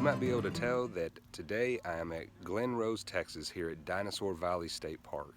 might be able to tell that today I am at Glen Rose, Texas, here at Dinosaur Valley State Park.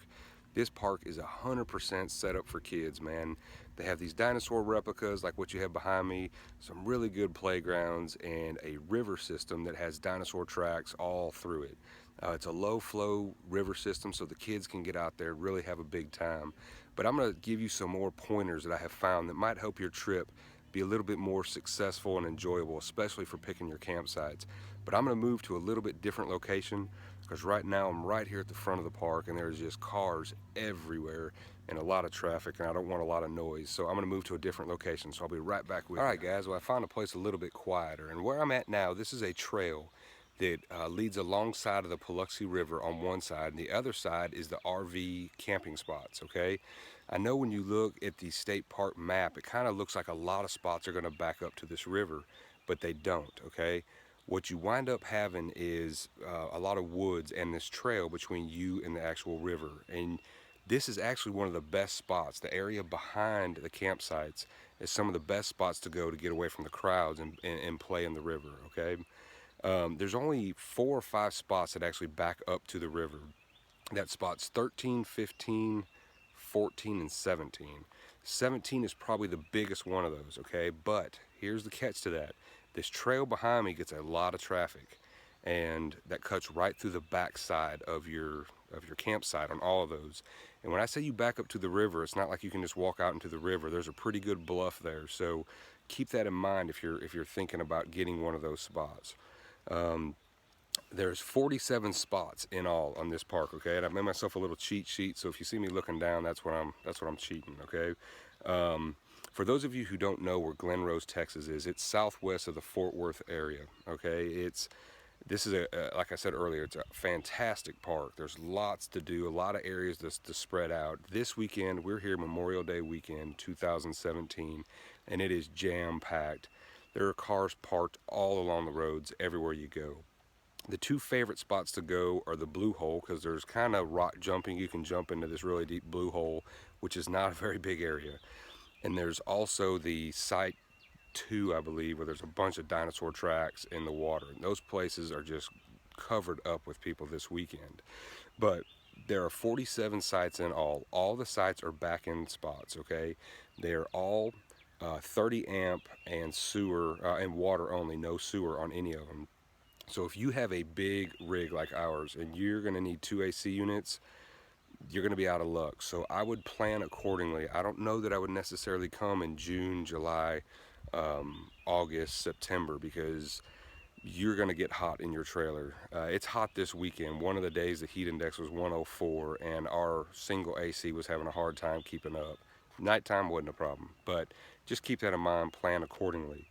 This park is 100% set up for kids, man. They have these dinosaur replicas like what you have behind me, some really good playgrounds, and a river system that has dinosaur tracks all through it. It's a low flow river system so the kids can get out there and really have a big time. But I'm going to give you some more pointers that I have found that might help your trip be a little bit more successful and enjoyable, especially for picking your campsites. But I'm going to move to a little bit different location because right now I'm right here at the front of the park and there's just cars everywhere and a lot of traffic, and I don't want a lot of noise, so I'm going to move to a different location. So I'll be right back with you. All right, guys, well, I found a place a little bit quieter, and where I'm at now, this is a trail that leads alongside of the Paluxy River on one side, and the other side is the RV camping spots, okay? I know when you look at the state park map, it kind of looks like a lot of spots are going to back up to this river, but they don't, okay? What you wind up having is a lot of woods and this trail between you and the actual river. And this is actually one of the best spots. The area behind the campsites is some of the best spots to go to get away from the crowds and play in the river, okay? There's only 4 or 5 spots that actually back up to the river. That spots 13, 15, 14, and 17. 17 is probably the biggest one of those, okay? But here's the catch to that. This trail behind me gets a lot of traffic, and that cuts right through the back side of your campsite on all of those. And when I say you back up to the river, it's not like you can just walk out into the river. There's a pretty good bluff there, so keep that in mind if you're thinking about getting one of those spots. There's 47 spots in all on this park, okay? And I made myself a little cheat sheet, so if you see me looking down, that's what I'm cheating, okay? For those of you who don't know where Glen Rose, Texas is, it's southwest of the Fort Worth area, okay? This is like I said earlier, it's a fantastic park. There's lots to do, a lot of areas to spread out. This weekend, we're here Memorial Day weekend 2017, and it is jam-packed. There are cars parked all along the roads everywhere you go. The 2 favorite spots to go are the Blue Hole, because there's kind of rock jumping. You can jump into this really deep blue hole, which is not a very big area. And there's also the Site 2, I believe, where there's a bunch of dinosaur tracks in the water. And those places are just covered up with people this weekend. But there are 47 sites in all. All the sites are back-end spots, okay? They're all 30 amp and sewer and water only, no sewer on any of them. So if you have a big rig like ours and you're going to need 2 AC units, you're going to be out of luck. So I would plan accordingly. I don't know that I would necessarily come in June, July, August, September, because you're going to get hot in your trailer. It's hot this weekend. One of the days the heat index was 104 and our single AC was having a hard time keeping up. Nighttime wasn't a problem, but just keep that in mind, plan accordingly.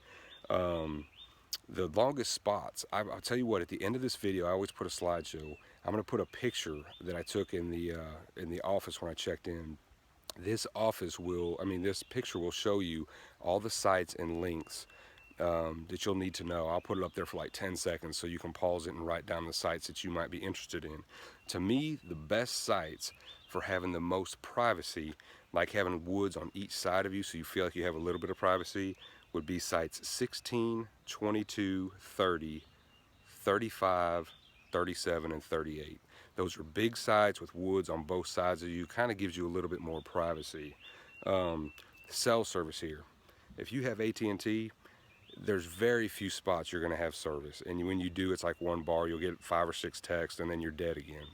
The longest spots, I'll tell you what, at the end of this video, I always put a slideshow. I'm going to put a picture that I took in the office when I checked in. This picture will show you all the sites and links that you'll need to know. I'll put it up there for like 10 seconds so you can pause it and write down the sites that you might be interested in. To me, the best sites for having the most privacy, like having woods on each side of you so you feel like you have a little bit of privacy, would be sites 16, 22, 30, 35, 37, and 38. Those are big sites with woods on both sides of you. Kind of gives you a little bit more privacy. Cell service here. If you have AT&T, there's very few spots you're going to have service. And when you do, it's like one bar. You'll get 5 or 6 texts, and then you're dead again.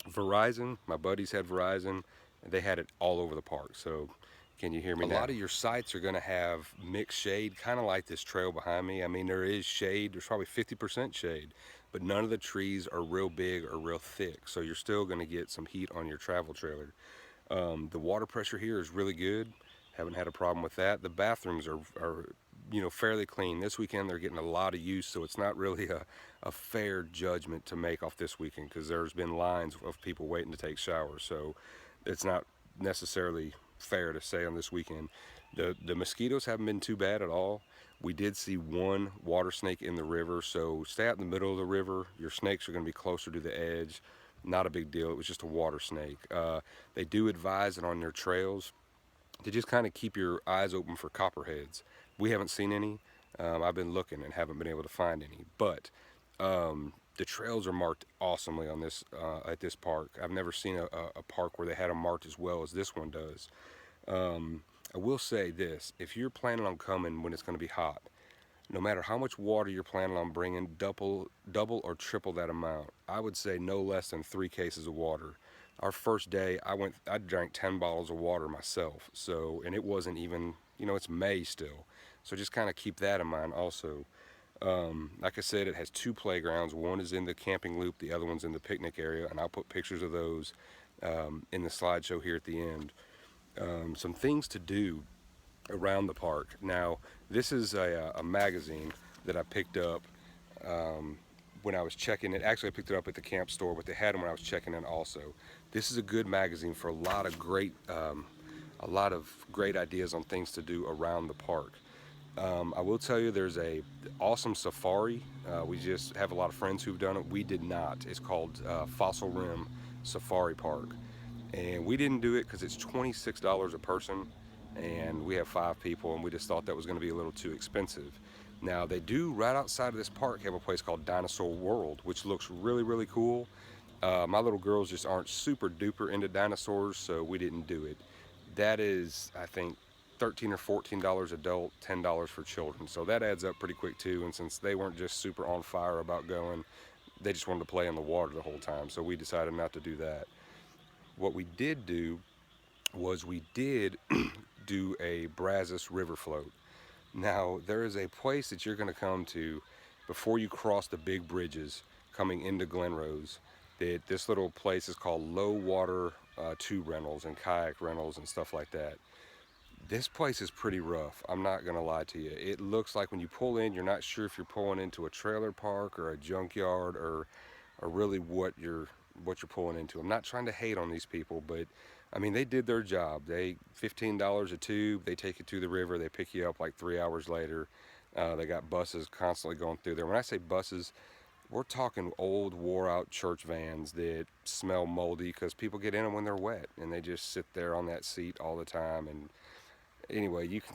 Verizon, my buddies had Verizon, and they had it all over the park. So can you hear me now? A lot of your sites are going to have mixed shade, kind of like this trail behind me. I mean, there is shade. There's probably 50% shade, but none of the trees are real big or real thick, so you're still going to get some heat on your travel trailer. The water pressure here is really good. Haven't had a problem with that. The bathrooms are fairly clean. This weekend they're getting a lot of use, so it's not really a fair judgment to make off this weekend because there's been lines of people waiting to take showers, so it's not necessarily fair to say on this weekend. The mosquitoes haven't been too bad at all. We did see one water snake in the river, so stay out in the middle of the river. Your snakes are going to be closer to the edge. Not a big deal. It was just a water snake. They do advise it on their trails to just kind of keep your eyes open for copperheads. We haven't seen any. I've been looking and haven't been able to find any, but The trails are marked awesomely on this at this park. I've never seen a park where they had them marked as well as this one does. I will say this: if you're planning on coming when it's going to be hot, no matter how much water you're planning on bringing, double or triple that amount. I would say no less than 3 cases of water. Our first day, I drank 10 bottles of water myself. So, and it wasn't even, it's May still. So just kind of keep that in mind also. Like I said, it has 2 playgrounds. One is in the camping loop, the other one's in the picnic area, and I'll put pictures of those in the slideshow here at the end. Some things to do around the park. Now, this is a magazine that I picked up when I was checking it. Actually, I picked it up at the camp store, but they had them when I was checking in also. This is a good magazine for a lot of great ideas on things to do around the park. I will tell you, there's a awesome safari. We just have a lot of friends who've done it. We did not. It's called Fossil Rim Safari Park, and we didn't do it because it's $26 a person, and we have 5 people, and we just thought that was going to be a little too expensive. Now, they do right outside of this park have a place called Dinosaur World, which looks really, really cool. My little girls just aren't super duper into dinosaurs, so we didn't do it. That is, I think, $13 or $14 adult, $10 for children. So that adds up pretty quick too. And since they weren't just super on fire about going, they just wanted to play in the water the whole time. So we decided not to do that. What we did do was we did do a Brazos River float. Now, there is a place that you're going to come to before you cross the big bridges coming into Glen Rose. That this little place is called Low Water Tube Rentals and Kayak Rentals and stuff like that. This place is pretty rough. I'm not going to lie to you. It looks like when you pull in, you're not sure if you're pulling into a trailer park or a junkyard or really what you're pulling into. I'm not trying to hate on these people, but I mean, they did their job. They $15 a tube. They take you to the river. They pick you up like 3 hours later. They got buses constantly going through there. When I say buses, we're talking old, wore-out church vans that smell moldy because people get in them when they're wet, and they just sit there on that seat all the time. And anyway, you can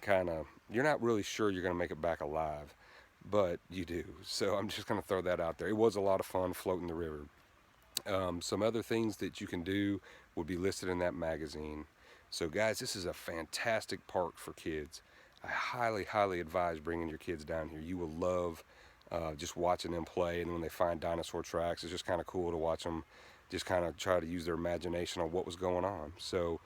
you're not really sure you're going to make it back alive, but you do. So I'm just going to throw that out there. It was a lot of fun floating the river. Some other things that you can do would be listed in that magazine. So guys, this is a fantastic park for kids. I highly, highly advise bringing your kids down here. You will love just watching them play, and when they find dinosaur tracks, it's just kind of cool to watch them just kind of try to use their imagination on what was going on. So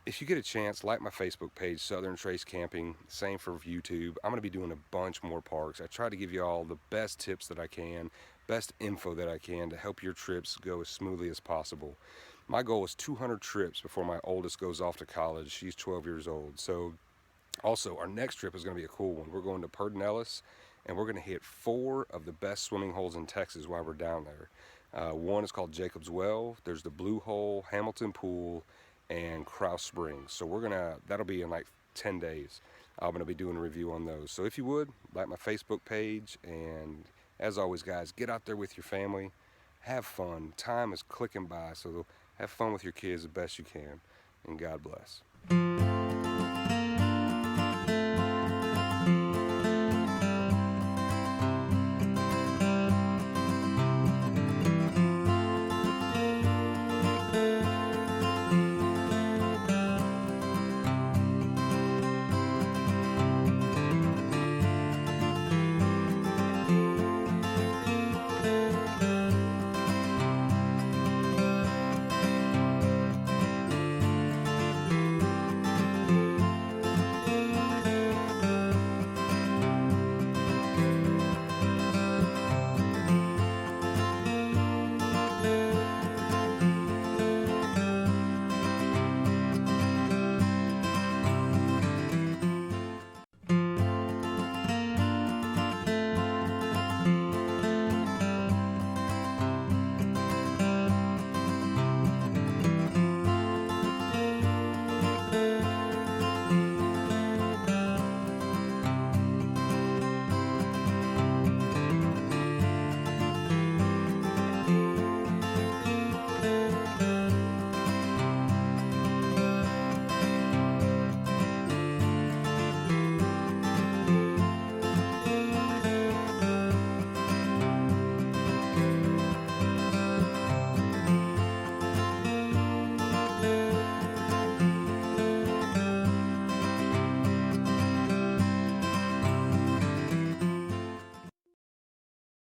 if you get a chance, like my Facebook page, Southern Trace Camping. Same for YouTube. I'm going to be doing a bunch more parks. I try to give you all the best tips that I can, best info that I can to help your trips go as smoothly as possible. My goal is 200 trips before my oldest goes off to college. She's 12 years old. So also, our next trip is going to be a cool one. We're going to Pedernales, and we're going to hit 4 of the best swimming holes in Texas while we're down there. One is called Jacob's Well. There's the Blue Hole, Hamilton Pool, and Krause Springs. So that'll be in like 10 days. I'm going to be doing a review on those. So if you would, like my Facebook page, and as always, guys, get out there with your family. Have fun. Time is clicking by, so have fun with your kids the best you can, and God bless.